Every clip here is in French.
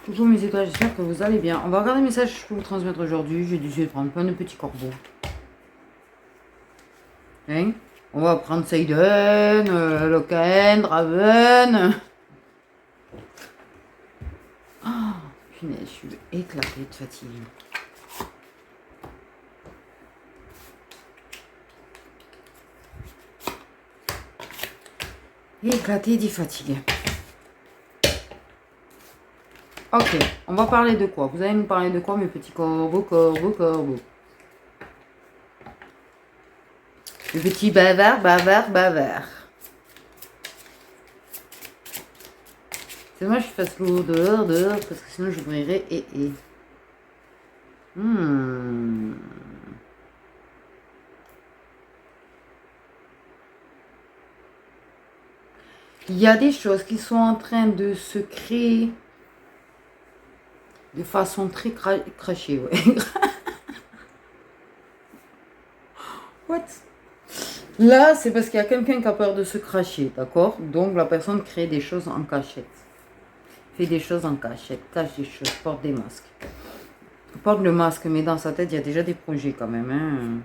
Coucou mes étoiles, j'espère que vous allez bien. On va regarder le message que je peux vous transmettre aujourd'hui. J'ai décidé de prendre plein de petits corbeaux. Hein? On va prendre Seiden, Loken, Draven. Oh, punaise, je suis éclatée de fatigue. Éclatée de fatigue. Ok, on va parler de quoi? Vous allez nous parler de quoi, mes petits corbeaux? Les petits bavards. C'est moi je fasse l'eau dehors, parce que sinon j'ouvrirai et. Il y a des choses qui sont en train de se créer de façon très crachée, ouais. What? Là, c'est parce qu'il y a quelqu'un qui a peur de se cracher, d'accord? Donc la personne crée des choses en cachette. Fait des choses en cachette, cache des choses, porte des masques. Porte le masque, mais dans sa tête, il y a déjà des projets quand même, hein.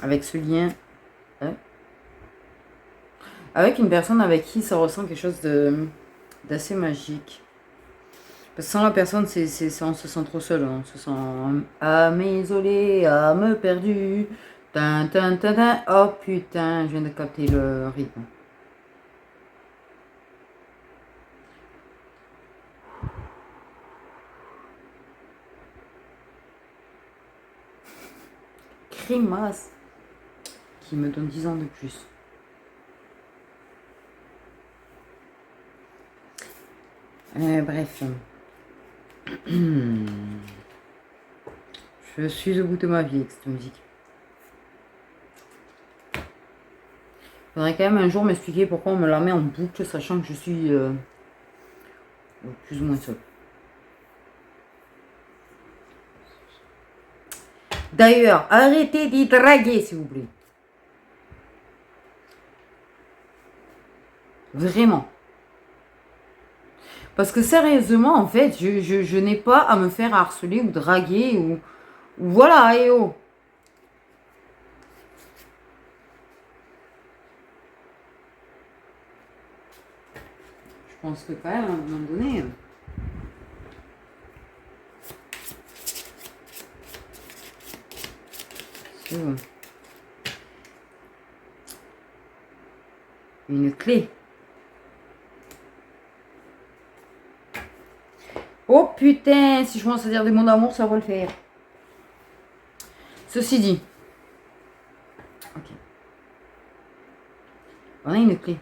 Avec ce lien, hein? Avec une personne avec qui ça ressent quelque chose d'assez magique. Parce que sans la personne, on se sent trop seul, on se sent âme isolée, âme perdue. Oh putain, je viens de capter le rythme. Grimace qui me donne 10 ans de plus. Bref. Je suis au bout de ma vie avec cette musique. Faudrait quand même un jour m'expliquer pourquoi on me la met en boucle, sachant que je suis plus ou moins seule. D'ailleurs, arrêtez d'y draguer, s'il vous plaît. Vraiment. Parce que sérieusement, en fait, je n'ai pas à me faire harceler ou draguer ou voilà, et oh. Je pense que quand même, à un moment donné. C'est une clé. Oh putain, si je commence à dire des mots d'amour, ça va le faire. Ceci dit. Ok. On a une clé.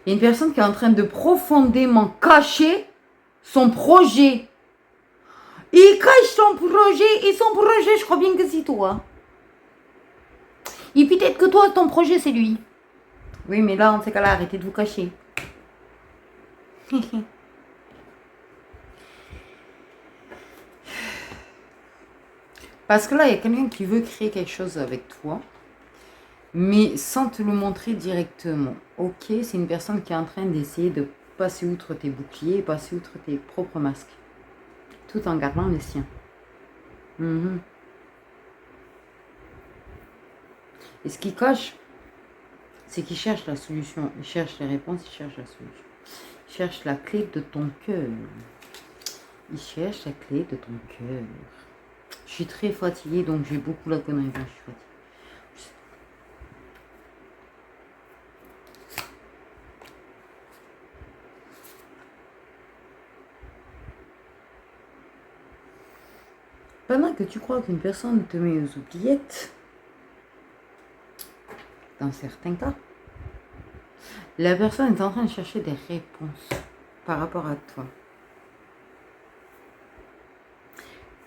Il y a une personne qui est en train de profondément cacher son projet. Il cache son projet et son projet, je crois bien que c'est toi. Et peut-être que toi, ton projet, c'est lui. Oui, mais là, en ces cas-là, arrêtez de vous cacher. Parce que là, il y a quelqu'un qui veut créer quelque chose avec toi, mais sans te le montrer directement. Ok, c'est une personne qui est en train d'essayer de passer outre tes boucliers, passer outre tes propres masques, tout en gardant les siens. Et ce qui cache, c'est qu'il cherche la solution, il cherche les réponses, il cherche la solution. Il cherche la clé de ton cœur. Il cherche la clé de ton cœur. Je suis très fatiguée, donc j'ai beaucoup la connerie quand je suis fatiguée. Pendant que tu crois qu'une personne te met aux oubliettes, dans certains cas, la personne est en train de chercher des réponses par rapport à toi.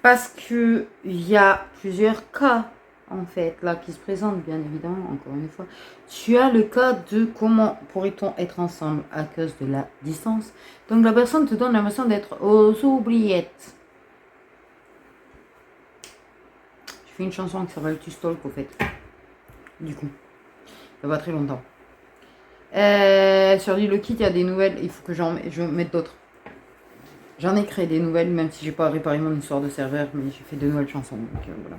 Parce que il y a plusieurs cas, en fait, là, qui se présentent, bien évidemment, encore une fois. Tu as le cas de comment pourrait-on être ensemble à cause de la distance. Donc, la personne te donne l'impression d'être aux oubliettes. Je fais une chanson qui s'appelle Tu Stalk, au fait. Du coup, ça va très longtemps. Sur Lilo Kit, il y a des nouvelles, il faut que je mette d'autres. J'en ai créé des nouvelles, même si j'ai pas réparé mon histoire de serveur, mais j'ai fait de nouvelles chansons. Donc voilà.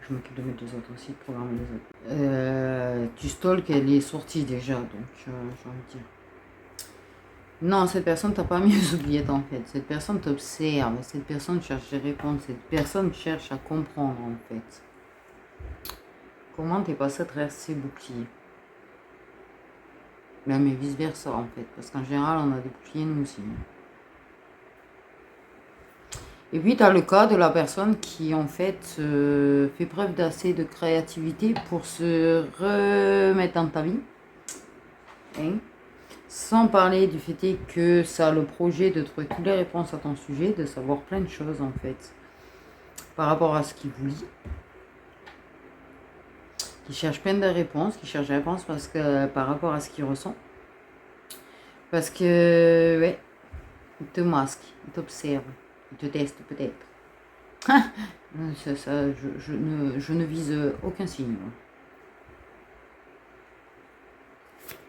Je m'occupe de mettre les autres aussi, de programmer les autres. Tu stalk, elle est sortie déjà, donc j'ai envie de dire. Non, cette personne t'a pas mis aux oubliettes en fait. Cette personne t'observe, cette personne cherche des réponses, cette personne cherche à comprendre en fait. Comment t'es passé à travers ces boucliers? Mais vice versa en fait, parce qu'en général on a des boucliers nous aussi. Et puis tu as le cas de la personne qui en fait fait preuve d'assez de créativité pour se remettre dans ta vie. Hein? Sans parler du fait que ça a le projet de trouver toutes les réponses à ton sujet, de savoir plein de choses en fait par rapport à ce qu'il vous lit. Qui cherche plein de réponses, qui cherche des réponses parce que par rapport à ce qu'il ressent. Parce que ouais, il te masque, il t'observe. Il te teste peut-être. Je ne vise aucun signe.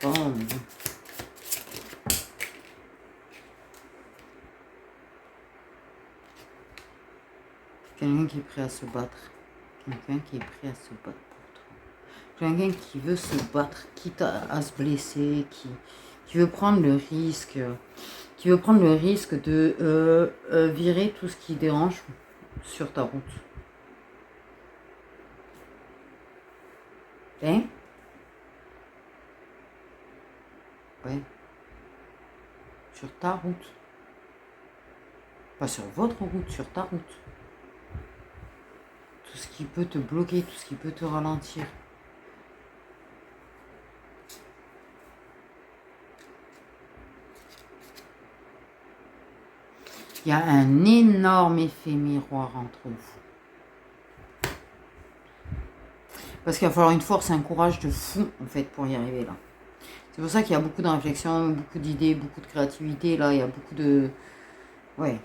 Oh, quelqu'un qui est prêt à se battre. Quelqu'un qui est prêt à se battre pour toi. Quelqu'un qui veut se battre, quitte à se blesser, qui veut prendre le risque. Qui veut prendre le risque de virer tout ce qui dérange sur ta route. Hein? Ouais. Sur ta route. Pas sur votre route, sur ta route. Tout ce qui peut te bloquer, tout ce qui peut te ralentir. Il y a un énorme effet miroir entre vous. Parce qu'il va falloir une force et un courage de fou, en fait, pour y arriver là. C'est pour ça qu'il y a beaucoup de réflexion, beaucoup d'idées, beaucoup de créativité. Là, il y a beaucoup de... Ouais.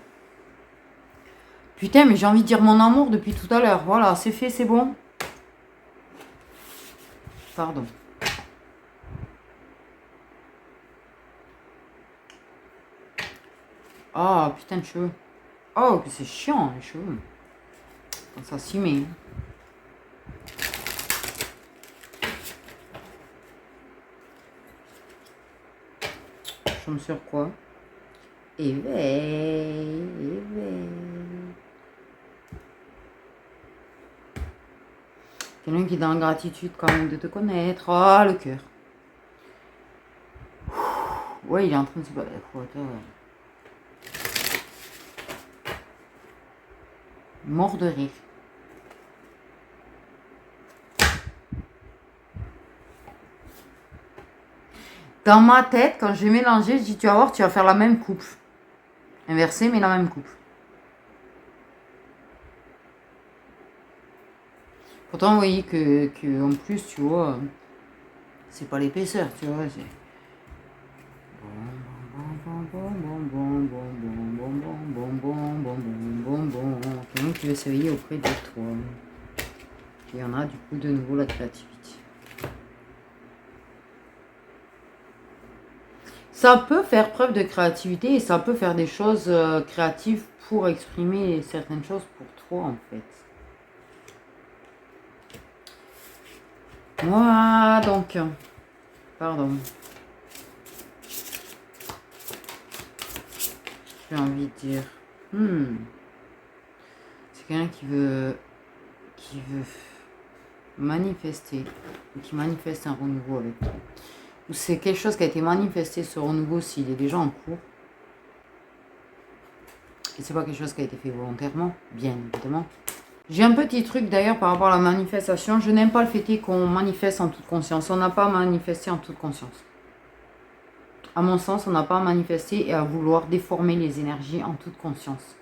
Putain, mais j'ai envie de dire mon amour depuis tout à l'heure. Voilà, c'est fait, c'est bon. Pardon. Oh, putain de cheveux. Oh, que c'est chiant, les cheveux. Quand ça s'y met. Je tombe sur quoi? Éveil, éveil. Quelqu'un qui est dans la gratitude quand même de te connaître. Ah, le cœur. Ouais, il est en train de se battre. Mort de rire. Dans ma tête, quand j'ai mélangé, je dis tu vas voir, tu vas faire la même coupe. Inversé, mais la même coupe. Pourtant, vous voyez que en plus, tu vois, c'est pas l'épaisseur, tu vois, c'est... Quelqu'un qui veut s'éveiller auprès de toi. Il y en a du coup de nouveau la créativité. Ça peut faire preuve de créativité et ça peut faire des choses créatives pour exprimer certaines choses pour toi en fait. Voilà donc. Pardon. J'ai envie de dire. C'est quelqu'un qui veut manifester ou qui manifeste un renouveau avec toi. Ou c'est quelque chose qui a été manifesté, ce renouveau, s'il est déjà en cours. Et c'est pas quelque chose qui a été fait volontairement, bien évidemment. J'ai un petit truc d'ailleurs par rapport à la manifestation. Je n'aime pas le fait qu'on manifeste en toute conscience. On n'a pas à manifester en toute conscience. À mon sens, on n'a pas à manifester et à vouloir déformer les énergies en toute conscience.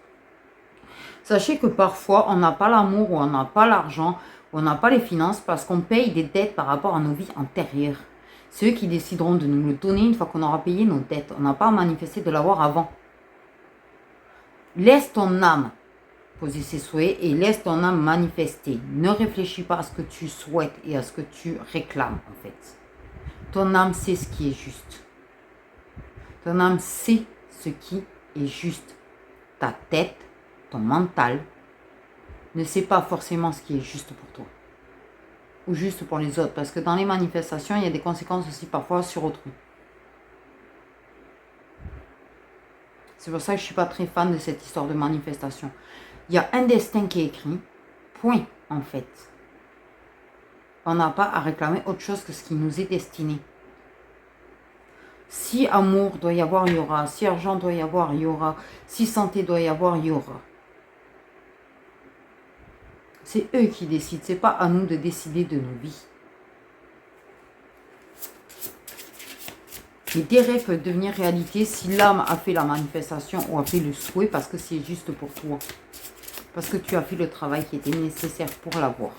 Sachez que parfois, on n'a pas l'amour ou on n'a pas l'argent ou on n'a pas les finances parce qu'on paye des dettes par rapport à nos vies antérieures. C'est eux qui décideront de nous le donner une fois qu'on aura payé nos dettes. On n'a pas à manifester de l'avoir avant. Laisse ton âme poser ses souhaits et laisse ton âme manifester. Ne réfléchis pas à ce que tu souhaites et à ce que tu réclames en fait. Ton âme sait ce qui est juste. Ton âme sait ce qui et juste ta tête, ton mental, ne sait pas forcément ce qui est juste pour toi. Ou juste pour les autres. Parce que dans les manifestations, il y a des conséquences aussi parfois sur autrui. C'est pour ça que je ne suis pas très fan de cette histoire de manifestation. Il y a un destin qui est écrit. Point, en fait. On n'a pas à réclamer autre chose que ce qui nous est destiné. Si amour doit y avoir, il y aura. Si argent doit y avoir, il y aura. Si santé doit y avoir, il y aura. C'est eux qui décident. C'est pas à nous de décider de nos vies. Mais des rêves peuvent devenir réalité si l'âme a fait la manifestation ou a fait le souhait parce que c'est juste pour toi. Parce que tu as fait le travail qui était nécessaire pour l'avoir.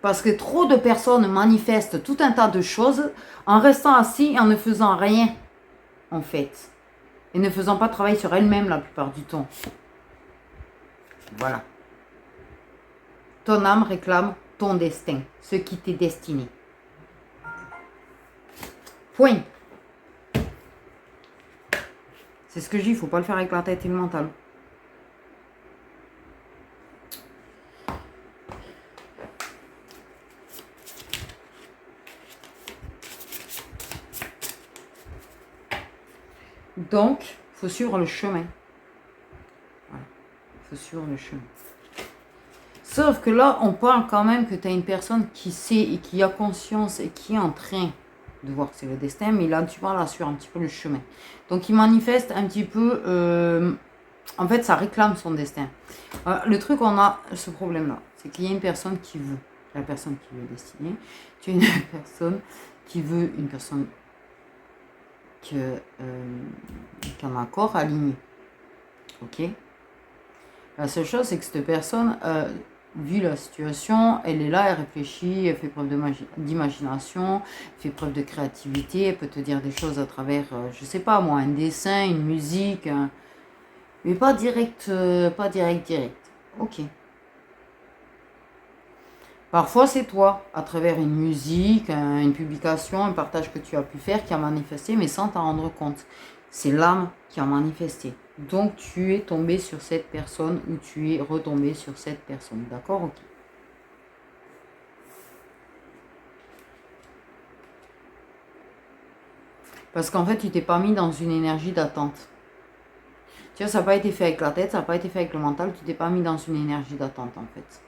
Parce que trop de personnes manifestent tout un tas de choses en restant assis et en ne faisant rien, en fait. Et ne faisant pas travail sur elles-mêmes la plupart du temps. Voilà. Ton âme réclame ton destin, ce qui t'est destiné. Point. C'est ce que je dis, il ne faut pas le faire avec la tête et le mental. Donc, il faut suivre le chemin. Voilà. Il faut suivre le chemin. Sauf que là, on parle quand même que tu as une personne qui sait et qui a conscience et qui est en train de voir que c'est le destin, mais là, tu parles sur un petit peu le chemin. Donc, il manifeste un petit peu... en fait, ça réclame son destin. Le truc, on a ce problème-là. C'est qu'il y a une personne qui veut. La personne qui veut destiner. Tu as une personne qui veut une personne qui a un accord aligné. Ok. La seule chose, c'est que cette personne, vu la situation, elle est là, elle réfléchit, elle fait preuve d'imagination, elle fait preuve de créativité, elle peut te dire des choses à travers, je sais pas moi, un dessin, une musique, mais pas direct, direct. Ok. Parfois, c'est toi, à travers une musique, une publication, un partage que tu as pu faire, qui a manifesté, mais sans t'en rendre compte. C'est l'âme qui a manifesté. Donc, tu es tombé sur cette personne ou tu es retombé sur cette personne. D'accord? Ok. Parce qu'en fait, tu t'es pas mis dans une énergie d'attente. Tu vois, ça n'a pas été fait avec la tête, ça n'a pas été fait avec le mental. Tu t'es pas mis dans une énergie d'attente, en fait.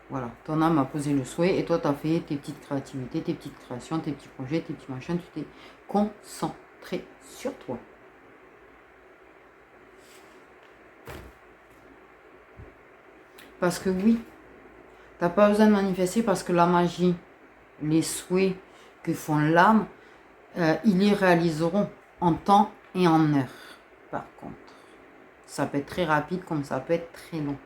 Voilà, ton âme a posé le souhait et toi, tu as fait tes petites créativités, tes petites créations, tes petits projets, tes petits machins. Tu t'es concentré sur toi. Parce que oui, tu n'as pas besoin de manifester parce que la magie, les souhaits que font l'âme, ils les réaliseront en temps et en heure. Par contre, ça peut être très rapide comme ça peut être très long.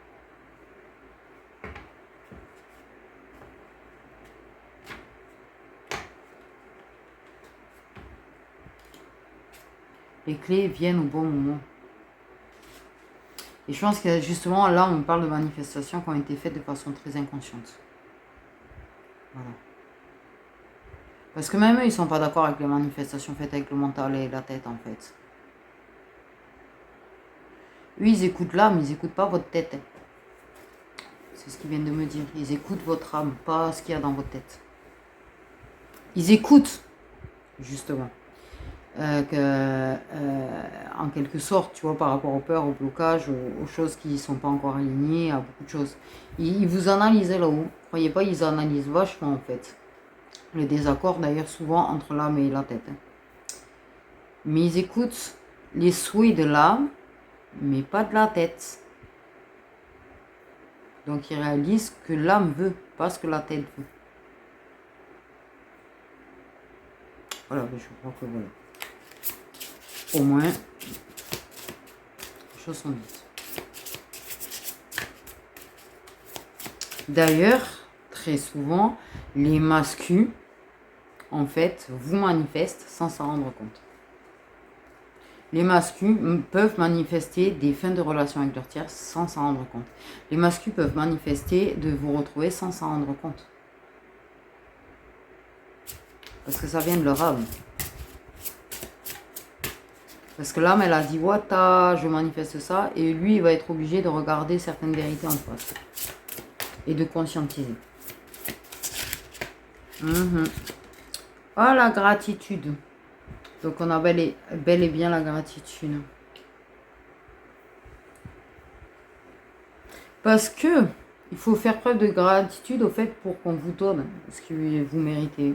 Les clés viennent au bon moment. Et je pense que justement, là, on parle de manifestations qui ont été faites de façon très inconsciente. Voilà. Parce que même eux, ils ne sont pas d'accord avec les manifestations faites avec le mental et la tête, en fait. Eux, ils écoutent l'âme, ils n'écoutent pas votre tête. C'est ce qu'ils viennent de me dire. Ils écoutent votre âme, pas ce qu'il y a dans votre tête. Ils écoutent, justement. En quelque sorte, tu vois, par rapport aux peurs, aux blocages, aux choses qui ne sont pas encore alignées, à beaucoup de choses. Ils vous analysent là-haut. Croyez pas, ils analysent vachement, en fait. Le désaccord, d'ailleurs, souvent entre l'âme et la tête. Mais ils écoutent les souhaits de l'âme, mais pas de la tête. Donc, ils réalisent que l'âme veut, pas ce que la tête veut. Voilà, je crois que voilà. Au moins, les choses sont dites. D'ailleurs, très souvent, les masculins, en fait, vous manifestent sans s'en rendre compte. Les masculins peuvent manifester des fins de relation avec leur tiers sans s'en rendre compte. Les masculins peuvent manifester de vous retrouver sans s'en rendre compte. Parce que ça vient de leur âme. Parce que l'âme, elle a dit, Wata, je manifeste ça. Et lui, il va être obligé de regarder certaines vérités en face. Et de conscientiser. Ah, la gratitude. Donc, on a bel et bien la gratitude. Parce que il faut faire preuve de gratitude au fait pour qu'on vous donne ce que vous méritez.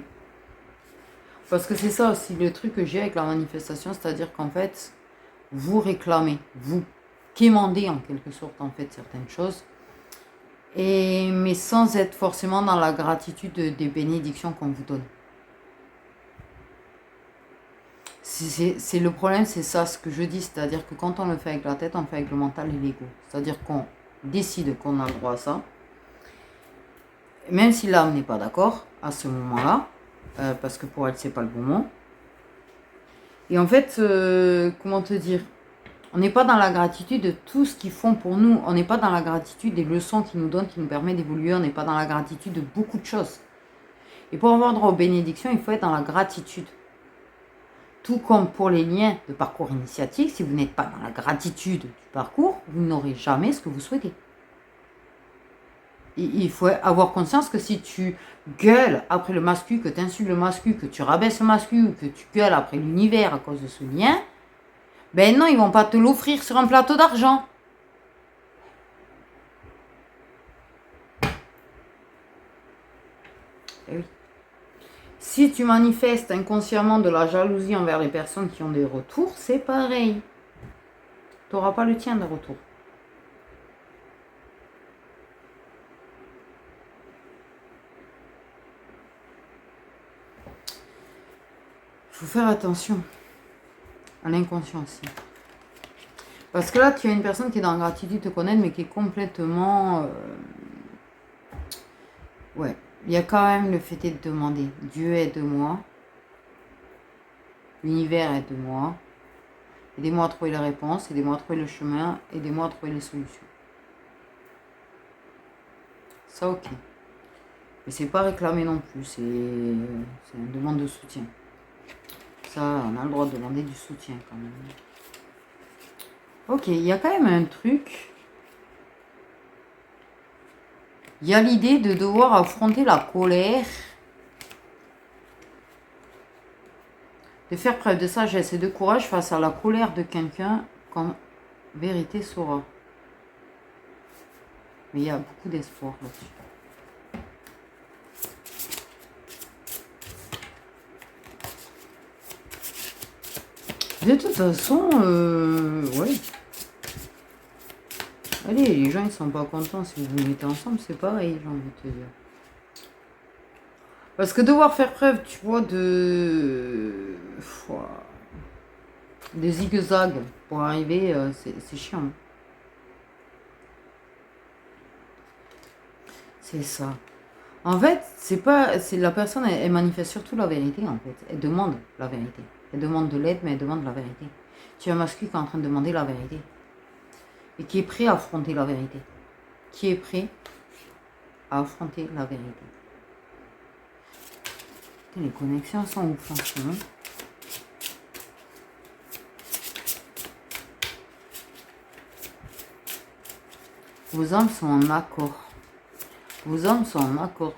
Parce que c'est ça aussi le truc que j'ai avec la manifestation, c'est-à-dire qu'en fait, vous réclamez, vous quémandez en quelque sorte en fait certaines choses, mais sans être forcément dans la gratitude des bénédictions qu'on vous donne. C'est le problème, c'est ça ce que je dis, c'est-à-dire que quand on le fait avec la tête, on le fait avec le mental et l'ego. C'est-à-dire qu'on décide qu'on a le droit à ça, même si l'âme n'est pas d'accord à ce moment-là, parce que pour elle, c'est pas le bon moment. Et en fait, comment te dire, on n'est pas dans la gratitude de tout ce qu'ils font pour nous. On n'est pas dans la gratitude des leçons qu'ils nous donnent, qui nous permettent d'évoluer. On n'est pas dans la gratitude de beaucoup de choses. Et pour avoir droit aux bénédictions, il faut être dans la gratitude. Tout comme pour les liens de parcours initiatique, si vous n'êtes pas dans la gratitude du parcours, vous n'aurez jamais ce que vous souhaitez. Il faut avoir conscience que si tu gueules après le mascu, que tu insultes le mascu, que tu rabaisses le mascu, ou que tu gueules après l'univers à cause de ce lien, ben non, ils vont pas te l'offrir sur un plateau d'argent. Eh oui. Si tu manifestes inconsciemment de la jalousie envers les personnes qui ont des retours, c'est pareil. Tu n'auras pas le tien de retour. Il faut faire attention à l'inconscient aussi. Parce que là, tu as une personne qui est dans la gratitude, te connaître, mais qui est complètement... Ouais, il y a quand même le fait de demander. Dieu aide-moi. L'univers aide-moi. Aidez-moi à trouver la réponse, aidez-moi à trouver le chemin, aidez-moi à trouver les solutions. Ça, ok. Mais c'est pas réclamé non plus, c'est une demande de soutien. Ça, on a le droit de demander du soutien quand même. Ok, il y a quand même un truc. Il y a l'idée de devoir affronter la colère. De faire preuve de sagesse et de courage face à la colère de quelqu'un quand vérité sera. Mais il y a beaucoup d'espoir là-dessus. De toute façon, ouais. Allez, les gens ils sont pas contents si vous vous mettez ensemble, c'est pareil, j'ai envie de te dire. Parce que devoir faire preuve, tu vois, de zigzag pour arriver, c'est chiant. C'est ça. En fait, c'est la personne, elle manifeste surtout la vérité en fait. Elle demande la vérité. Elle demande de l'aide, mais elle demande la vérité. Tu as un masculin qui est en train de demander la vérité. Et qui est prêt à affronter la vérité. Qui est prêt à affronter la vérité. Les connexions sont ouf, franchement. Vos âmes sont en accord. Vos âmes sont en accord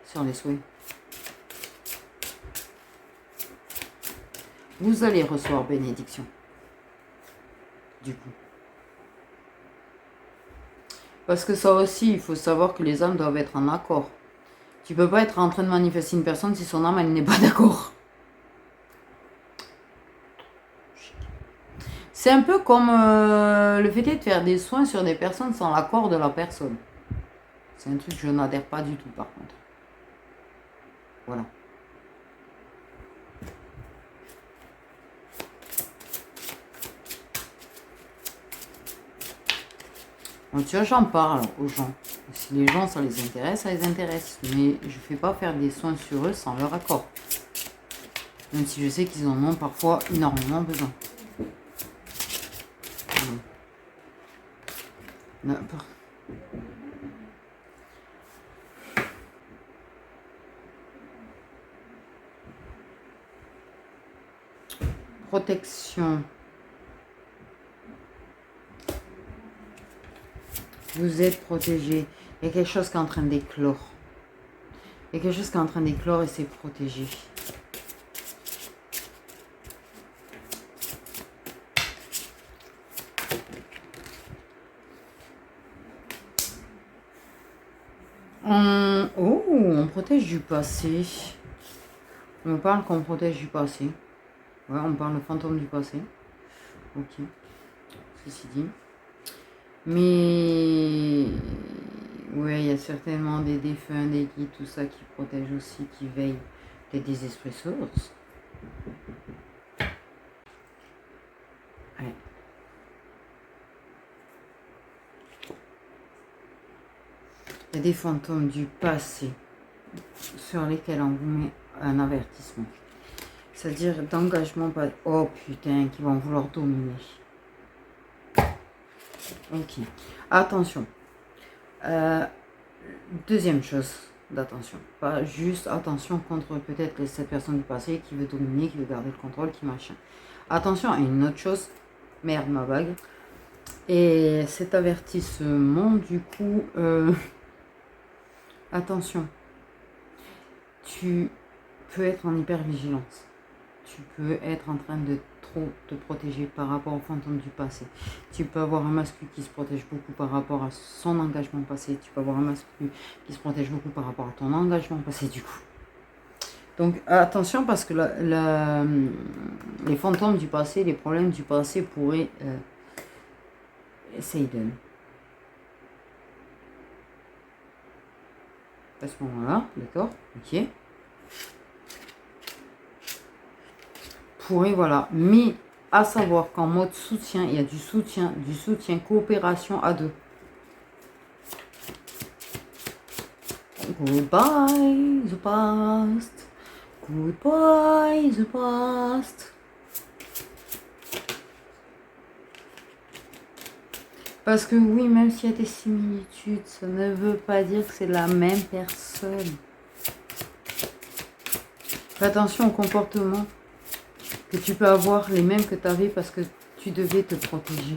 sur les souhaits. Vous allez recevoir bénédiction. Du coup. Parce que ça aussi, il faut savoir que les âmes doivent être en accord. Tu peux pas être en train de manifester une personne si son âme, elle n'est pas d'accord. C'est un peu comme le fait de faire des soins sur des personnes sans l'accord de la personne. C'est un truc que je n'adhère pas du tout, par contre. Voilà. Donc, tu vois, j'en parle aux gens. Si les gens, ça les intéresse, ça les intéresse. Mais je ne fais pas faire des soins sur eux sans leur accord. Même si je sais qu'ils en ont parfois énormément besoin. N'importe. protection. Vous êtes protégé. Il y a quelque chose qui est en train d'éclore. Il y a quelque chose qui est en train d'éclore et c'est protégé. Oh, on protège du passé. On parle qu'on protège du passé. Ouais, on parle de fantôme du passé. Ok. Ceci dit. Mais ouais, il y a certainement des défunts, des guides, tout ça qui protègent aussi, qui veillent. Peut-être des esprits sources. Ouais. Il y a des fantômes du passé sur lesquels on vous met un avertissement. C'est-à-dire d'engagement, pas... Oh putain, qui vont vouloir dominer. Ok. Attention. Deuxième chose d'attention. Pas juste attention contre peut-être cette personne du passé qui veut dominer, qui veut garder le contrôle, qui machin. Attention à une autre chose. Merde, ma bague. Et cet avertissement, du coup... attention. Tu peux être en hypervigilance. Tu peux être en train de trop te protéger par rapport aux fantômes du passé. Tu peux avoir un masculin qui se protège beaucoup par rapport à son engagement passé. Tu peux avoir un masculin qui se protège beaucoup par rapport à ton engagement passé du coup. Donc attention parce que les fantômes du passé, les problèmes du passé pourraient... Seiden. À ce moment-là, d'accord, ok. Pourrait, voilà. Mais à savoir qu'en mode soutien, il y a du soutien, coopération à deux. Goodbye the past. Goodbye the past. Parce que oui, même s'il y a des similitudes, ça ne veut pas dire que c'est la même personne. Fais attention au comportement que tu peux avoir, les mêmes que tu avais parce que tu devais te protéger.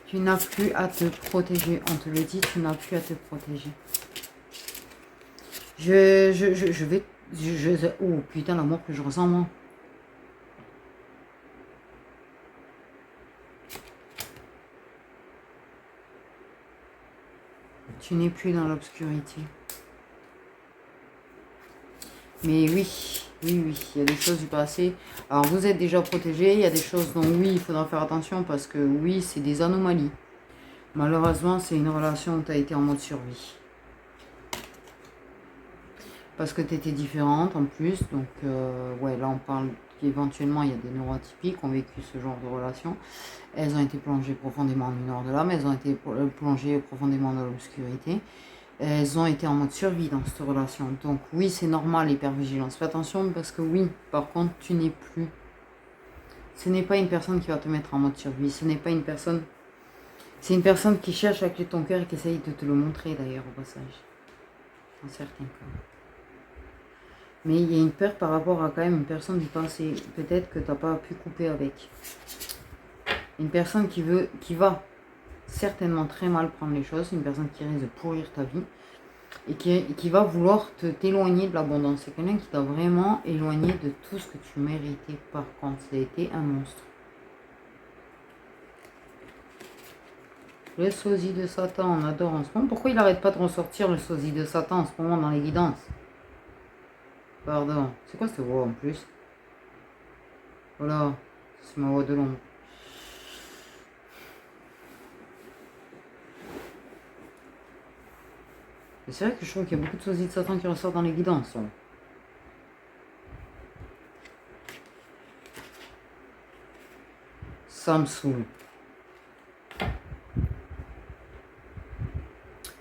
Tu n'as plus à te protéger. On te le dit, tu n'as plus à te protéger. Oh putain, l'amour que je ressens moi. Tu n'es plus dans l'obscurité. Mais oui, il y a des choses du passé. Alors vous êtes déjà protégé, il y a des choses dont oui, il faudra faire attention parce que oui, c'est des anomalies. Malheureusement, c'est une relation où tu as été en mode survie. Parce que tu étais différente en plus. Donc ouais, là on parle qu'éventuellement il y a des neuroatypiques qui ont vécu ce genre de relation. Elles ont été plongées profondément en une heure de l'âme, elles ont été plongées profondément dans l'obscurité. Elles ont été en mode survie dans cette relation. Donc oui, c'est normal l'hypervigilance. Fais attention parce que oui, par contre, tu n'es plus. Ce n'est pas une personne qui va te mettre en mode survie. Ce n'est pas une personne... C'est une personne qui cherche à clé ton cœur et qui essaye de te le montrer d'ailleurs au passage. Dans certains cas. Mais il y a une peur par rapport à quand même une personne du passé. Peut-être que tu n'as pas pu couper avec. Une personne qui va certainement très mal prendre les choses, une personne qui risque de pourrir ta vie et qui va vouloir t'éloigner de l'abondance. C'est quelqu'un qui t'a vraiment éloigné de tout ce que tu méritais. Par contre, ça a été un monstre. Le sosie de Satan, on adore en ce moment. Pourquoi il n'arrête pas de ressortir le sosie de Satan en ce moment dans les guidances? Pardon, c'est quoi cette voix en plus? Voilà, c'est ma voix de l'ombre. C'est vrai que je trouve qu'il y a beaucoup de sosies de Satan qui ressortent dans les guidances. Hein. Ça me saoule.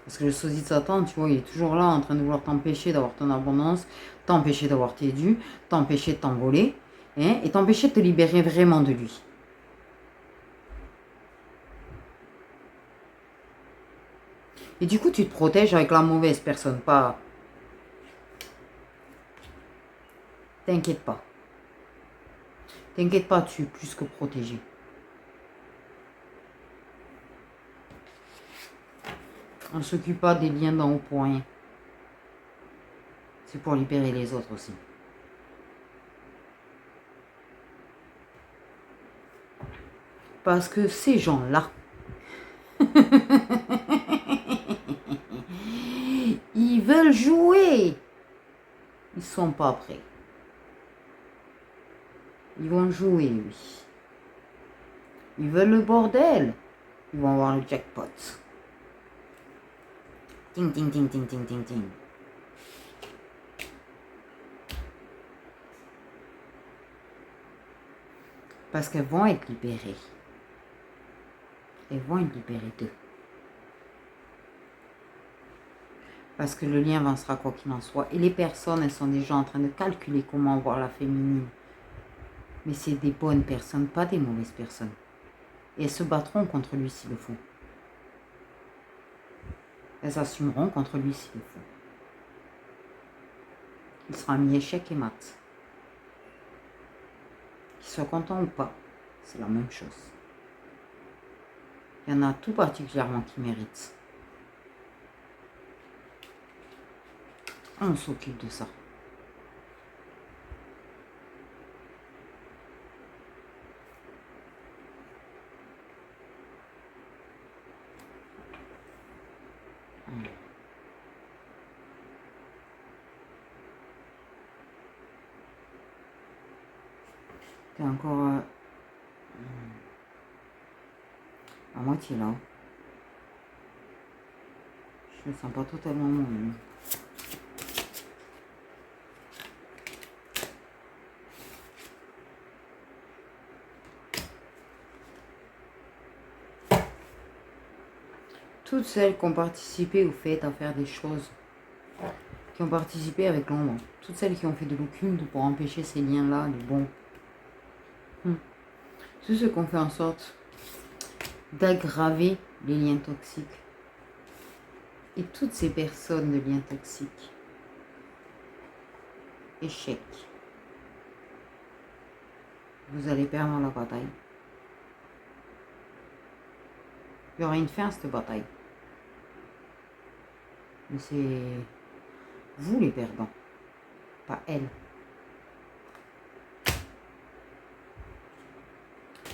Parce que le sosie de Satan, tu vois, il est toujours là en train de vouloir t'empêcher d'avoir ton abondance, t'empêcher d'avoir tes dus, t'empêcher de t'envoler, hein, et t'empêcher de te libérer vraiment de lui. Et du coup, tu te protèges avec la mauvaise personne, pas... T'inquiète pas. T'inquiète pas, tu es plus que protégé. On ne s'occupe pas des liens d'en haut pour rien. C'est pour libérer les autres aussi. Parce que ces gens-là, ils veulent jouer. Ils sont pas prêts. Ils vont jouer, oui. Ils veulent le bordel. Ils vont avoir le jackpot. Ting, ting, ting, ting, ting, ting, ting. Parce qu'elles vont être libérées. Elles vont être libérées d'eux. Parce que le lien avancera quoi qu'il en soit. Et les personnes, elles sont déjà en train de calculer comment voir la féminine. Mais c'est des bonnes personnes, pas des mauvaises personnes. Et elles se battront contre lui s'il le faut. Elles assumeront contre lui s'il le faut. Il sera mis échec et mat. Qu'il soit content ou pas, c'est la même chose. Il y en a tout particulièrement qui méritent. On s'occupe de ça. T'es encore à moitié là. Je ne sens pas totalement moi-même. Toutes celles qui ont participé au fait à faire des choses, qui ont participé avec l'ombre, toutes celles qui ont fait de l'occulte pour empêcher ces liens-là, les bons. Tous ceux qui ont fait en sorte d'aggraver les liens toxiques. Et toutes ces personnes de liens toxiques. Échec. Vous allez perdre la bataille. Il y aura une fin à cette bataille. Mais c'est vous les perdants, pas elles.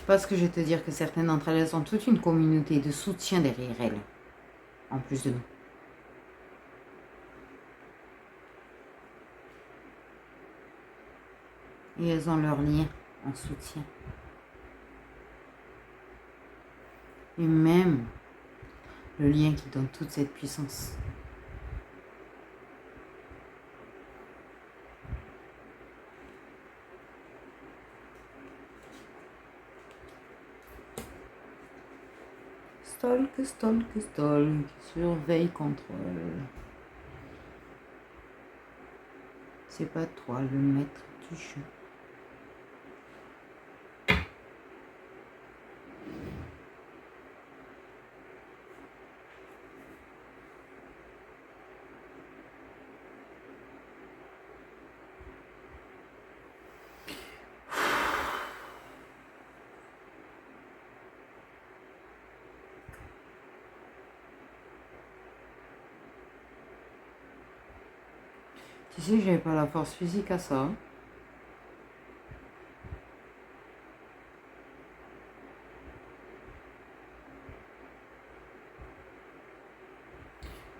Parce que je vais te dire que certaines d'entre elles ont toute une communauté de soutien derrière elles, en plus de nous. Et elles ont leur lien en soutien. Et même le lien qui donne toute cette puissance. Stalk, stalk, stalk, surveille, contrôle. C'est pas toi le maître du jeu. Tu sais, j'avais pas la force physique à ça.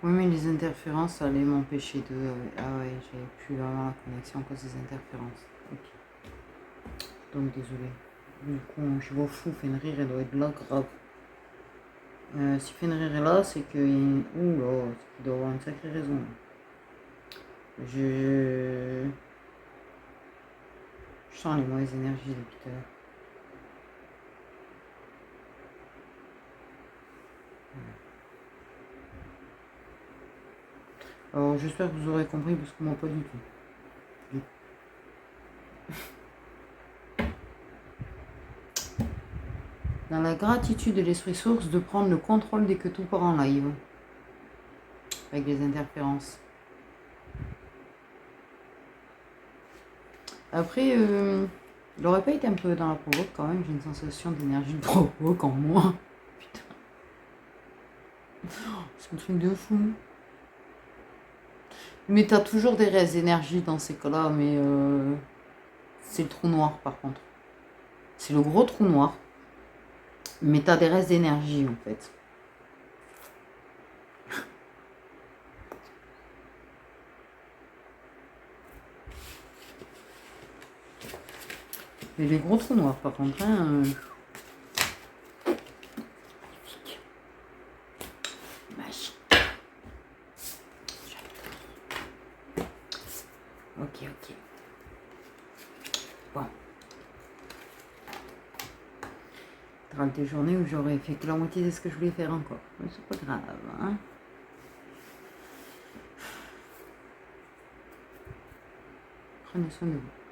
Oui, mais les interférences, ça allait m'empêcher de... Ah ouais, j'avais plus vraiment la connexion à cause des interférences. Ok. Donc, désolé. Du coup, je vois fou, Fenrir, elle doit être là, grave. Si Fenrir est là, c'est que... Ouh là, c'est qu'il doit avoir une sacrée raison. Je sens les mauvaises énergies depuis tout à l'heure. Alors j'espère que vous aurez compris parce que moi pas du tout. Dans la gratitude de l'esprit source de prendre le contrôle dès que tout part en live. Avec les interférences. Après, Il aurait pas été un peu dans la provoque quand même, j'ai une sensation d'énergie de provoque en moi. Putain. C'est un truc de fou. Mais t'as toujours des restes d'énergie dans ces cas-là, mais c'est le trou noir par contre. C'est le gros trou noir. Mais t'as des restes d'énergie en fait. Mais les gros trous noirs par contre, hein, magique. Ok, ok. Bon. Il y aura des journées où j'aurais fait que la moitié de ce que je voulais faire encore. Mais c'est pas grave, hein. Prenez soin de vous.